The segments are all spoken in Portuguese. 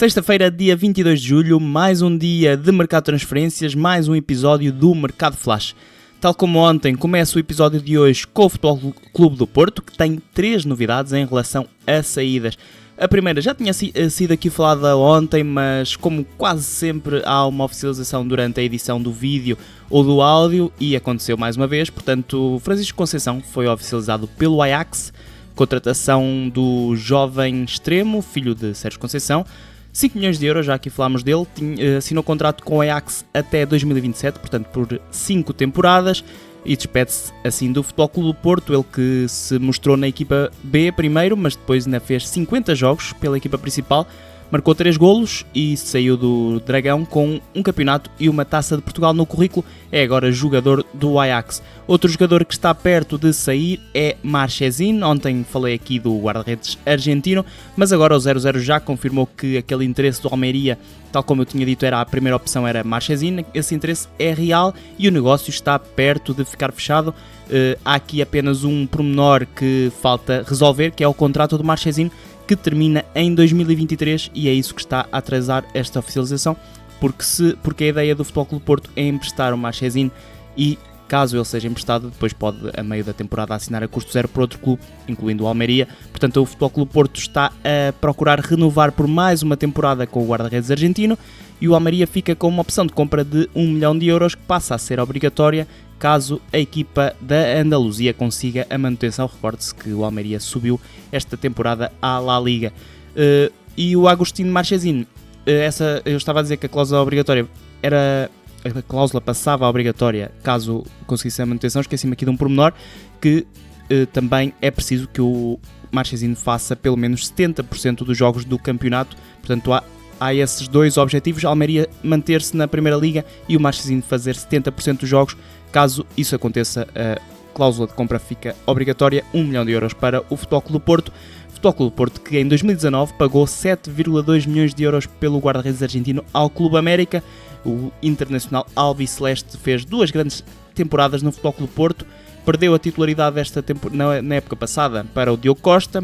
Sexta-feira, dia 22 de julho, mais um dia de mercado de transferências, mais um episódio do Mercado Flash. Tal como ontem, começa o episódio de hoje com o Futebol Clube do Porto, que tem 3 novidades em relação a saídas. A primeira já tinha sido aqui falada ontem, mas como quase sempre há uma oficialização durante a edição do vídeo ou do áudio, e aconteceu mais uma vez, portanto, Francisco Conceição foi oficializado pelo Ajax, contratação do jovem extremo, filho de Sérgio Conceição, 5 milhões de euros, já aqui falámos dele, assinou contrato com o Ajax até 2027, portanto por 5 temporadas, e despede-se assim do Futebol Clube do Porto, ele que se mostrou na equipa B primeiro, mas depois ainda fez 50 jogos pela equipa principal, marcou 3 golos e saiu do Dragão com um campeonato e uma Taça de Portugal no currículo, é agora jogador do Ajax. Outro jogador que está perto de sair é Marchesín, ontem falei aqui do guarda-redes argentino, mas agora o 0-0 já confirmou que aquele interesse do Almeria, tal como eu tinha dito, era a primeira opção, era Marchesín, esse interesse é real e o negócio está perto de ficar fechado. Há aqui apenas um pormenor que falta resolver, que é o contrato do Marchesín, que termina em 2023 e é isso que está a atrasar esta oficialização, porque a ideia do Futebol Clube do Porto é emprestar o Marchesín e, caso ele seja emprestado, depois pode, a meio da temporada, assinar a custo zero por outro clube, incluindo o Almeria. Portanto, o Futebol Clube do Porto está a procurar renovar por mais uma temporada com o guarda-redes argentino e o Almeria fica com uma opção de compra de 1 milhão de euros que passa a ser obrigatória caso a equipa da Andaluzia consiga a manutenção. Recorde-se que o Almeria subiu esta temporada à La Liga. E o Agustín Marchesín, eu estava a dizer que a cláusula obrigatória a cláusula passava a obrigatória caso conseguisse a manutenção, esqueci-me aqui de um pormenor, que também é preciso que o Marchesín faça pelo menos 70% dos jogos do campeonato, portanto há esses dois objetivos, a Almeria manter-se na Primeira Liga e o Marchesín fazer 70% dos jogos. Caso isso aconteça, a cláusula de compra fica obrigatória, 1 milhão de euros para o Futebol Clube do Porto. Futebol Clube do Porto que em 2019 pagou 7,2 milhões de euros pelo guarda-redes argentino ao Clube América. O internacional albiceleste fez 2 grandes temporadas no Futebol Clube do Porto, perdeu a titularidade na época passada para o Diogo Costa,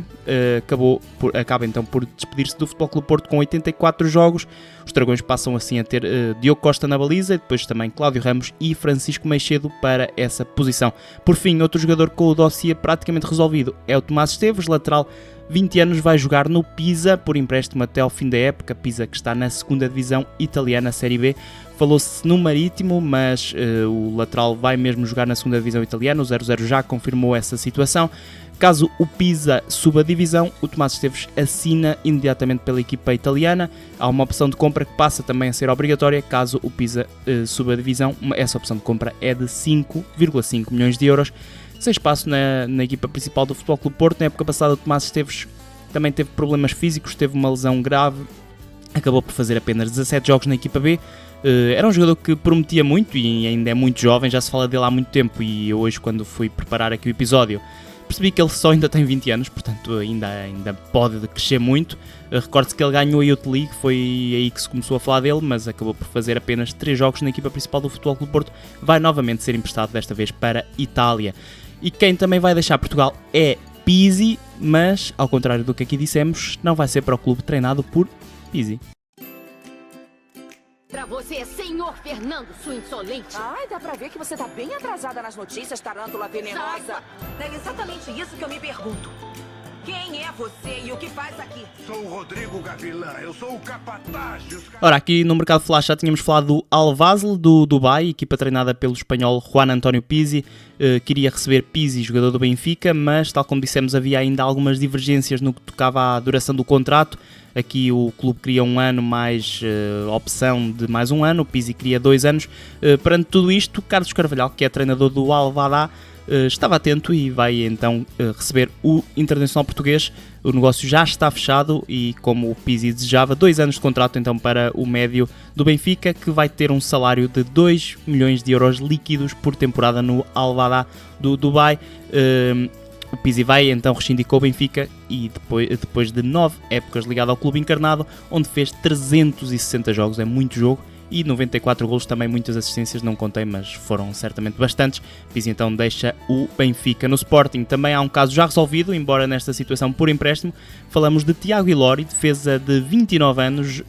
acaba então por despedir-se do Futebol Clube do Porto com 84 jogos. Os Dragões passam assim a ter Diogo Costa na baliza e depois também Cláudio Ramos e Francisco Meixedo para essa posição. Por fim, outro jogador com o dossiê praticamente resolvido é o Tomás Esteves, lateral, 20 anos, vai jogar no Pisa por empréstimo até ao fim da época. Pisa que está na 2ª divisão italiana, Série B. Falou-se no Marítimo, mas o lateral vai mesmo jogar na 2ª divisão italiana. O 0-0 já confirmou essa situação. Caso o Pisa suba a divisão, o Tomás Esteves assina imediatamente pela equipa italiana. Há uma opção de compra que passa também a ser obrigatória. Caso o Pisa suba a divisão, essa opção de compra é de 5,5 milhões de euros. Sem espaço na equipa principal do Futebol Clube do Porto. Na época passada o Tomás Esteves também teve problemas físicos, teve uma lesão grave, acabou por fazer apenas 17 jogos na equipa B. Era um jogador que prometia muito e ainda é muito jovem, já se fala dele há muito tempo, e eu hoje, quando fui preparar aqui o episódio, percebi que ele só ainda tem 20 anos, portanto ainda pode crescer muito. Recordo-se que ele ganhou a Youth League, foi aí que se começou a falar dele, mas acabou por fazer apenas 3 jogos na equipa principal do Futebol Clube do Porto. Vai novamente ser emprestado, desta vez para Itália. E quem também vai deixar Portugal é Pizzi, mas, ao contrário do que aqui dissemos, não vai ser para o clube treinado por Pizzi. Pra você, senhor Fernando, sua insolente. Ai, dá pra ver que você tá bem atrasada nas notícias, tarântula venenosa. É exatamente isso que eu me pergunto. Quem é você e o que faz aqui? Sou o Rodrigo Gavilã, eu sou o capataz. Ora, aqui no Mercado Flash já tínhamos falado do Al-Wasl do Dubai, equipa treinada pelo espanhol Juan António Pizzi, queria receber Pizzi, jogador do Benfica, mas tal como dissemos havia ainda algumas divergências no que tocava à duração do contrato. Aqui o clube queria 1 ano mais opção de mais 1 ano, o Pizzi queria 2 anos. Perante tudo isto, Carlos Carvalhal, que é treinador do Al-Wahda, estava atento e vai então receber o internacional português. O negócio já está fechado e, como o Pizzi desejava, 2 anos de contrato então para o médio do Benfica, que vai ter um salário de 2 milhões de euros líquidos por temporada no Al-Wahda do Dubai. O Pizzi vai então rescindir com o Benfica e depois de 9 épocas ligado ao clube encarnado, onde fez 360 jogos, é muito jogo, e 94 golos, também muitas assistências, não contei, mas foram certamente bastantes. Pizzi então deixa o Benfica. No Sporting também há um caso já resolvido, embora nesta situação por empréstimo. Falamos de Tiago Ilori, defesa de 29 anos,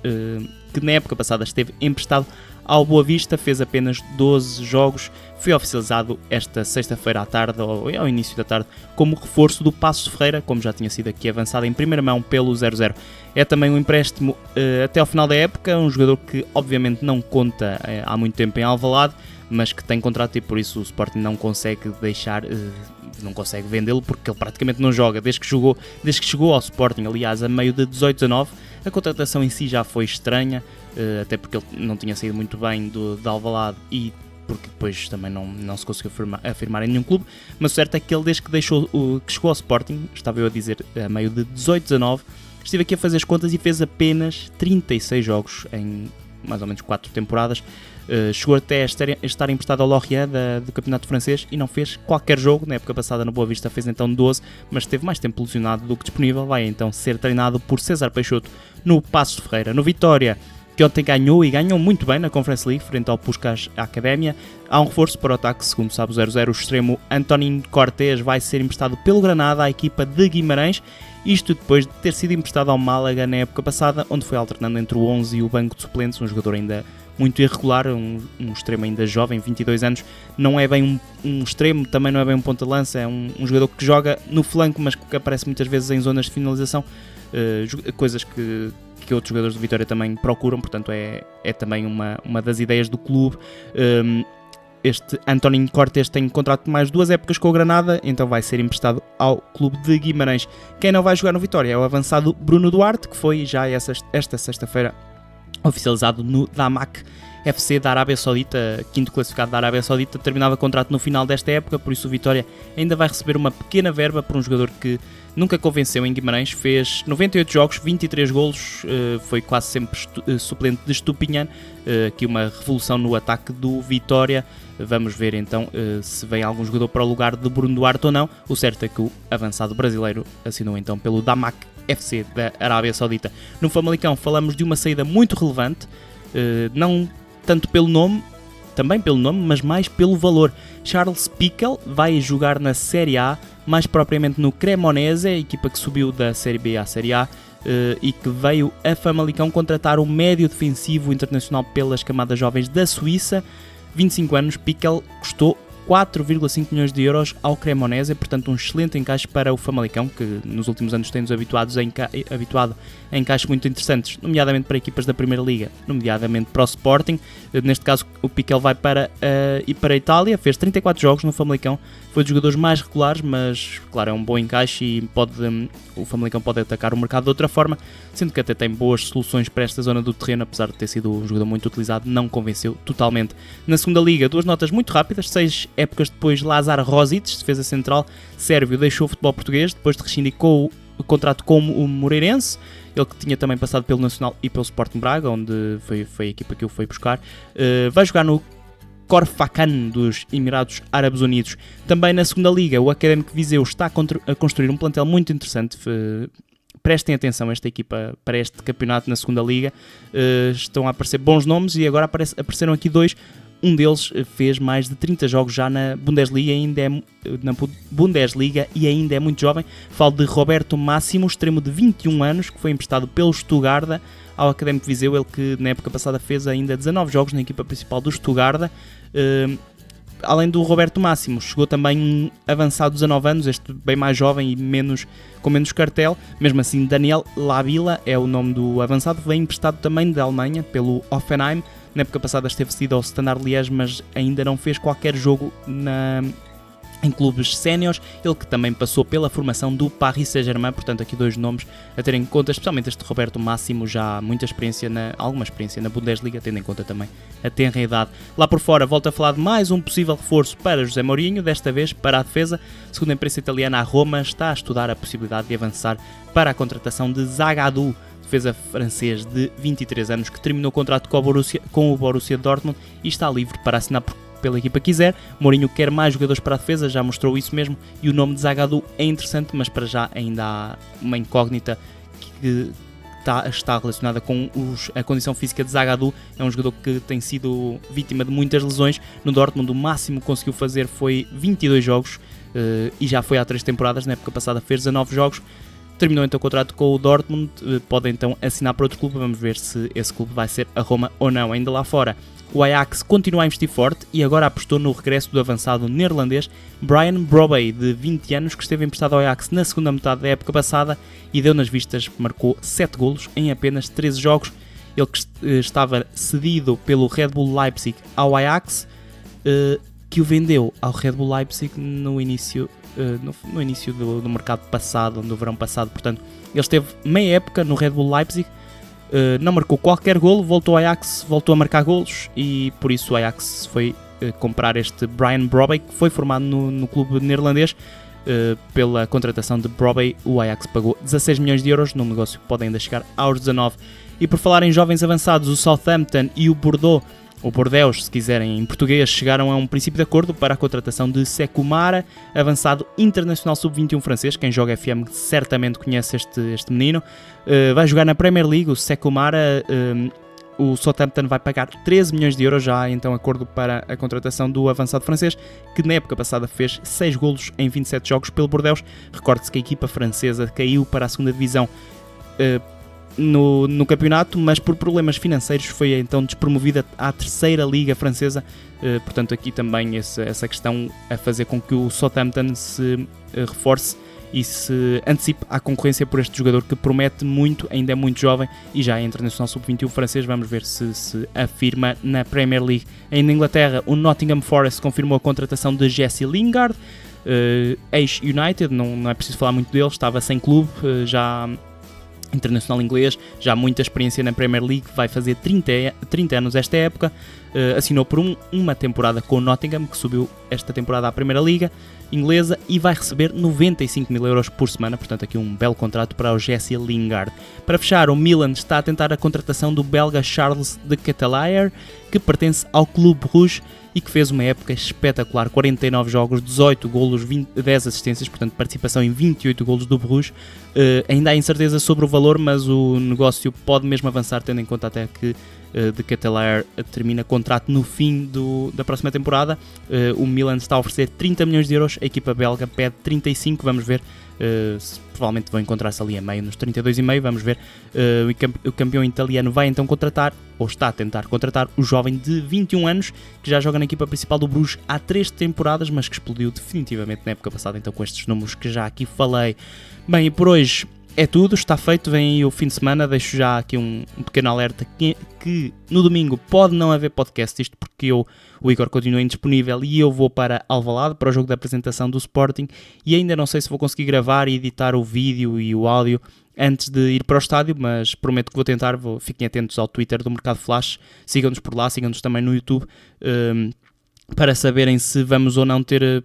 que na época passada esteve emprestado ao Boa Vista, fez apenas 12 jogos, foi oficializado esta sexta-feira à tarde, ou ao início da tarde, como reforço do Passos de Ferreira, como já tinha sido aqui avançado em primeira mão pelo 0-0. É também um empréstimo até ao final da época, um jogador que obviamente não conta há muito tempo em Alvalade, mas que tem contrato e por isso o Sporting não consegue não consegue vendê-lo, porque ele praticamente não joga desde que chegou ao Sporting, aliás, a meio de 18-19. A contratação em si já foi estranha, até porque ele não tinha saído muito bem de Alvalade e porque depois também não se conseguiu afirmar em nenhum clube, mas o certo é que ele, desde que chegou ao Sporting, estava eu a dizer, a meio de 18-19, estive aqui a fazer as contas e fez apenas 36 jogos em mais ou menos 4 temporadas. Chegou até a estar emprestado ao Lorient do campeonato francês e não fez qualquer jogo. Na época passada no Boa Vista fez então 12, mas teve mais tempo lesionado do que disponível. Vai então ser treinado por César Peixoto no Passos de Ferreira. No Vitória, que ontem ganhou muito bem na Conference League frente ao Puskás Académia, há um reforço para o ataque, segundo sabe o 0-0, o extremo António Cortés vai ser emprestado pelo Granada à equipa de Guimarães, isto depois de ter sido emprestado ao Málaga na época passada, onde foi alternando entre o 11 e o banco de suplentes, um jogador ainda muito irregular, um extremo ainda jovem, 22 anos, não é bem um extremo, também não é bem um ponta-lança, é um jogador que joga no flanco, mas que aparece muitas vezes em zonas de finalização, coisas que outros jogadores do Vitória também procuram, portanto é também uma das ideias do clube. Este António Cortés tem contrato de mais 2 épocas com o Granada, então vai ser emprestado ao clube de Guimarães. Quem não vai jogar no Vitória é o avançado Bruno Duarte, que foi já esta sexta-feira oficializado no Damak FC da Arábia Saudita, quinto classificado da Arábia Saudita, terminava contrato no final desta época, por isso o Vitória ainda vai receber uma pequena verba por um jogador que nunca convenceu em Guimarães, fez 98 jogos, 23 golos, foi quase sempre suplente de Stupinhan, aqui uma revolução no ataque do Vitória. Vamos ver então se vem algum jogador para o lugar de Bruno Duarte ou não. O certo é que o avançado brasileiro assinou então pelo Damak FC da Arábia Saudita. No Famalicão falamos de uma saída muito relevante, não tanto pelo nome, também pelo nome, mas mais pelo valor. Charles Pickel vai jogar na Série A, mais propriamente no Cremonese, a equipa que subiu da Série B à Série A, e que veio a Famalicão contratar o médio defensivo internacional pelas camadas jovens da Suíça. 25 anos, Pickel custou 4,5 milhões de euros ao Cremonese, portanto um excelente encaixe para o Famalicão, que nos últimos anos tem-nos habituado a encaixes muito interessantes, nomeadamente para equipas da Primeira Liga, nomeadamente para o Sporting. Neste caso o Pickel vai para a Itália, fez 34 jogos no Famalicão, foi dos jogadores mais regulares, mas claro, é um bom encaixe e o Famalicão pode atacar o mercado de outra forma, sendo que até tem boas soluções para esta zona do terreno, apesar de ter sido um jogador muito utilizado, não convenceu totalmente. Na segunda liga, 2 notas muito rápidas. 6 épocas depois, Lazar Rosic, defesa central sérvio, deixou o futebol português depois de rescindir com o contrato com o Moreirense, ele que tinha também passado pelo Nacional e pelo Sporting Braga, onde foi a equipa que o foi buscar. Vai jogar no Corfacan dos Emirados Árabes Unidos. Também na segunda liga, o Académico Viseu está a construir um plantel muito interessante. Prestem atenção a esta equipa para este campeonato na segunda liga. Estão a aparecer bons nomes e agora apareceram aqui 2. Um deles fez mais de 30 jogos já na Bundesliga e ainda é muito jovem. Falo de Roberto Máximo, extremo de 21 anos, que foi emprestado pelo Stuttgart ao Académico Viseu. Ele que na época passada fez ainda 19 jogos na equipa principal do Stuttgart. Além do Roberto Máximo, chegou também um avançado de 19 anos, este bem mais jovem e com menos cartel. Mesmo assim, Daniel Lavila é o nome do avançado, vem emprestado também da Alemanha pelo Hoffenheim. Na época passada esteve cedido ao Standard Liège, mas ainda não fez qualquer jogo em clubes séniores. Ele que também passou pela formação do Paris Saint-Germain, portanto aqui 2 nomes a ter em conta, especialmente este Roberto Máximo, já alguma experiência na Bundesliga, tendo em conta também a tenra idade. Lá por fora, volto a falar de mais um possível reforço para José Mourinho, desta vez para a defesa. Segundo a imprensa italiana, a Roma está a estudar a possibilidade de avançar para a contratação de Zagadou, defesa francês de 23 anos, que terminou o contrato com o Borussia Dortmund e está livre para assinar pela equipa que quiser. Mourinho quer mais jogadores para a defesa, já mostrou isso mesmo, e o nome de Zagadou é interessante, mas para já ainda há uma incógnita que está relacionada com a condição física de Zagadou. É um jogador que tem sido vítima de muitas lesões. No Dortmund o máximo que conseguiu fazer foi 22 jogos e já foi há 3 temporadas. Na época passada fez 19 jogos. Terminou então o contrato com o Dortmund, pode então assinar para outro clube. Vamos ver se esse clube vai ser a Roma ou não. Ainda lá fora, o Ajax continua a investir forte e agora apostou no regresso do avançado neerlandês Brian Brobby, de 20 anos, que esteve emprestado ao Ajax na segunda metade da época passada e deu nas vistas, marcou 7 golos em apenas 13 jogos. Ele que estava cedido pelo Red Bull Leipzig ao Ajax, que o vendeu ao Red Bull Leipzig no início do mercado passado, no verão passado. Portanto, ele esteve meia época no Red Bull Leipzig, não marcou qualquer golo, voltou ao Ajax, voltou a marcar golos e por isso o Ajax foi comprar este Brian Brobby, que foi formado no clube neerlandês. Pela contratação de Brobby, o Ajax pagou 16 milhões de euros, num negócio que pode ainda chegar aos 19. E por falar em jovens avançados, o Southampton e o Bordeaux, ou Bordeaux, se quiserem em português, chegaram a um princípio de acordo para a contratação de Sékou Mara, avançado internacional sub-21 francês. Quem joga FM certamente conhece este menino. Vai jogar na Premier League. O Sékou Mara, o Southampton vai pagar 13 milhões de euros, já há então acordo para a contratação do avançado francês, que na época passada fez 6 golos em 27 jogos pelo Bordeaux. Recorde-se que a equipa francesa caiu para a segunda divisão no campeonato, mas por problemas financeiros foi então despromovida à terceira liga francesa. Portanto, aqui também essa questão a fazer com que o Southampton se reforce e se antecipe à concorrência por este jogador que promete muito, ainda é muito jovem e já é internacional sub-21 francês. Vamos ver se afirma na Premier League. Ainda na Inglaterra, o Nottingham Forest confirmou a contratação de Jesse Lingard, ex-United, não é preciso falar muito dele, estava sem clube, já internacional inglês, já muita experiência na Premier League, vai fazer 30 anos esta época. Assinou por uma temporada com o Nottingham, que subiu esta temporada à Primeira Liga inglesa, e vai receber 95 mil euros por semana, portanto aqui um belo contrato para o Jesse Lingard. Para fechar, o Milan está a tentar a contratação do belga Charles de Ketelaere, que pertence ao Clube Rouge e que fez uma época espetacular, 49 jogos, 18 golos, 10 assistências, portanto participação em 28 golos do Bruges. Ainda há incerteza sobre o valor, mas o negócio pode mesmo avançar, tendo em conta até que de Ketelaere termina contrato no fim da próxima temporada. O Milan está a oferecer 30 milhões de euros, a equipa belga pede 35, vamos ver. Provavelmente vão encontrar-se ali a meio, nos 32,5, vamos ver. O campeão italiano vai então contratar, ou está a tentar contratar, o jovem de 21 anos, que já joga na equipa principal do Bruges há 3 temporadas, mas que explodiu definitivamente na época passada, então com estes números que já aqui falei. Bem, e por hoje é tudo, está feito, vem aí o fim de semana. Deixo já aqui um pequeno alerta que no domingo pode não haver podcast, isto porque o Igor continua indisponível e eu vou para Alvalade, para o jogo da apresentação do Sporting, e ainda não sei se vou conseguir gravar e editar o vídeo e o áudio antes de ir para o estádio, mas prometo que vou tentar. Fiquem atentos ao Twitter do Mercado Flash, sigam-nos por lá, sigam-nos também no YouTube, para saberem se vamos ou não ter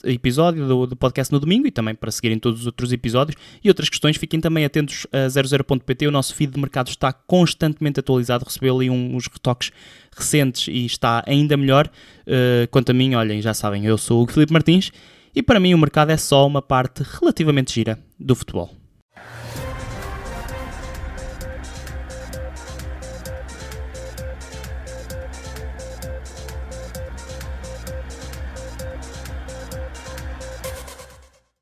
episódio do podcast no domingo, e também para seguirem todos os outros episódios e outras questões. Fiquem também atentos a 00.pt, o nosso feed de mercado está constantemente atualizado, recebeu ali uns retoques recentes e está ainda melhor. Quanto a mim, olhem, já sabem, eu sou o Filipe Martins e para mim o mercado é só uma parte relativamente gira do futebol.